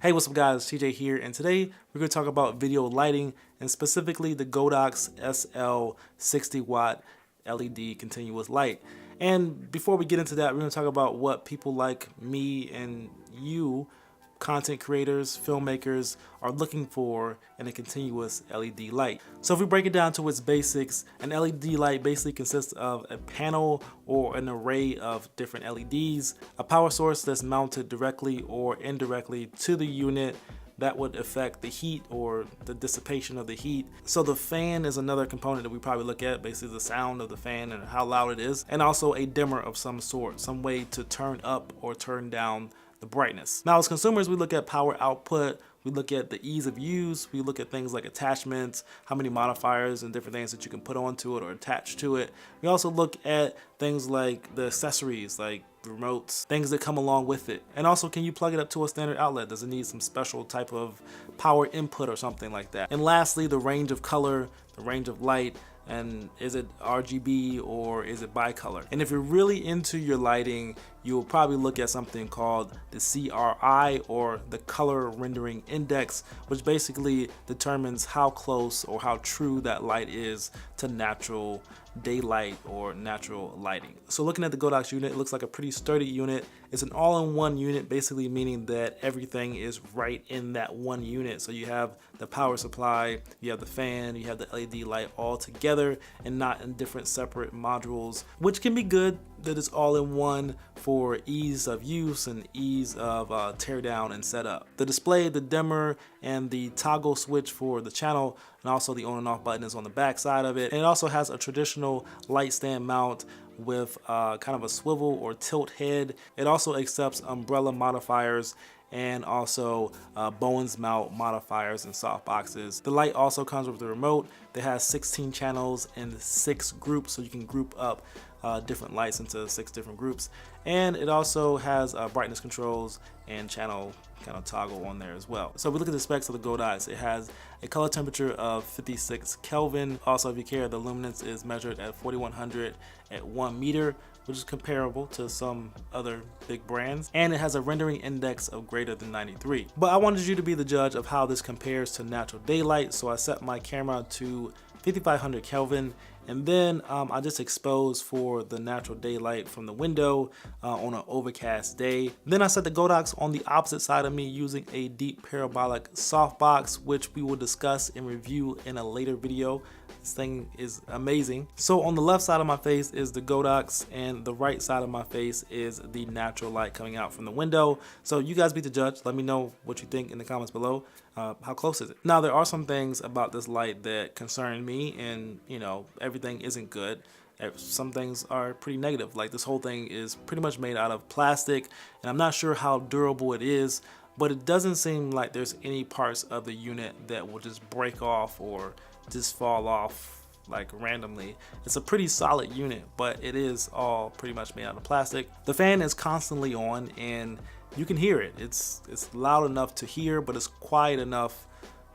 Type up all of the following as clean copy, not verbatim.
Hey, what's up guys, TJ here, and today we're going to talk about video lighting and specifically the Godox SL-60w LED continuous light. And before we get into that, we're going to talk about what people like me and you, content creators, filmmakers, are looking for in a continuous LED light. So if we break it down to its basics, an LED light basically consists of a panel or an array of different LEDs, a power source that's mounted directly or indirectly to the unit that would affect the heat or the dissipation of the heat. So the fan is another component that we probably look at, basically the sound of the fan and how loud it is, and also a dimmer of some sort, some way to turn up or turn down the brightness. Now as consumers, we look at power output, we look at the ease of use, we look at things like attachments, how many modifiers and different things that you can put onto it or attach to it. We also look at things like the accessories, like remotes, things that come along with it. And also, can you plug it up to a standard outlet? Does it need some special type of power input or something like that? And lastly, the range of color, the range of light, and is it RGB or is it bicolor? And if you're really into your lighting, you'll probably look at something called the CRI, or the color rendering index, which basically determines how close or how true that light is to natural daylight or natural lighting. So looking at the Godox unit, it looks like a pretty sturdy unit. It's an all-in-one unit, basically meaning that everything is right in that one unit. So you have the power supply, you have the fan, you have the LED light all together and not in different separate modules, which can be good that it's all in one for ease of use and ease of tear down and setup. The display, the dimmer, and the toggle switch for the channel, and also the on and off button is on the back side of it. And it also has a traditional light stand mount with kind of a swivel or tilt head. It also accepts umbrella modifiers and also Bowens mount modifiers and soft boxes. The light also comes with the remote that has 16 channels and 6 groups, so you can group up different lights into 6 different groups. And it also has brightness controls and channel kind of toggle on there as well. So if we look at the specs of the Godox, it has a color temperature of 56 Kelvin. Also, if you care, the luminance is measured at 4100 at 1 meter, which is comparable to some other big brands, and it has a rendering index of greater than 93. But I wanted you to be the judge of how this compares to natural daylight, so I set my camera to 5500 Kelvin, and then I just exposed for the natural daylight from the window on an overcast day. Then I set the Godox on the opposite side of me using a deep parabolic softbox, which we will discuss and review in a later video. This thing is amazing. So on the left side of my face is the Godox, and the right side of my face is the natural light coming out from the window. So you guys be the judge. Let me know what you think in the comments below. How close is it? Now there are some things about this light that concern me, and you know, everything isn't good. Some things are pretty negative. Like this whole thing is pretty much made out of plastic, and I'm not sure how durable it is, but it doesn't seem like there's any parts of the unit that will just break off or just fall off like randomly. It's a pretty solid unit, but it is all pretty much made out of plastic. The fan is constantly on and you can hear it. It's loud enough to hear, but it's quiet enough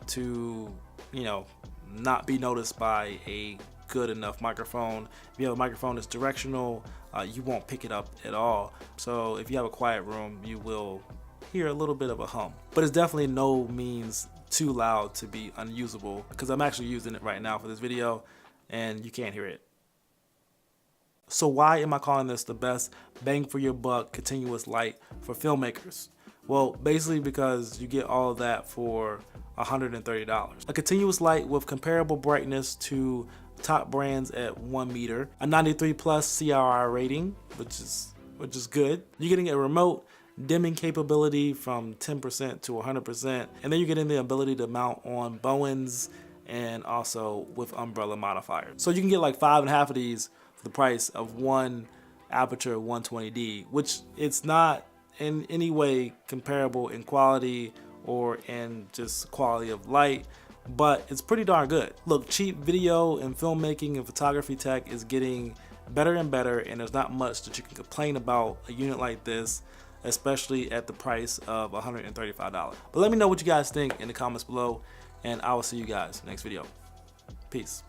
to, you know, not be noticed by a good enough microphone. If you have a microphone that's directional, you won't pick it up at all. So if you have a quiet room, you will hear a little bit of a hum, but it's definitely no means too loud to be unusable, because I'm actually using it right now for this video and you can't hear it. So why am I calling this the best bang for your buck continuous light for filmmakers? Well, basically because you get all of that for $130. A continuous light with comparable brightness to top brands at 1 meter, a 93 plus CRI rating, which is good. You're getting a remote dimming capability from 10% to 100%, and then you're getting the ability to mount on Bowens and also with umbrella modifiers. So you can get like 5.5 of these for the price of one aperture 120D, which it's not in any way comparable in quality or in just quality of light, but it's pretty darn good. Look, cheap video and filmmaking and photography tech is getting better and better, and there's not much that you can complain about a unit like this, especially at the price of $135. But let me know what you guys think in the comments below, and I will see you guys next video. Peace.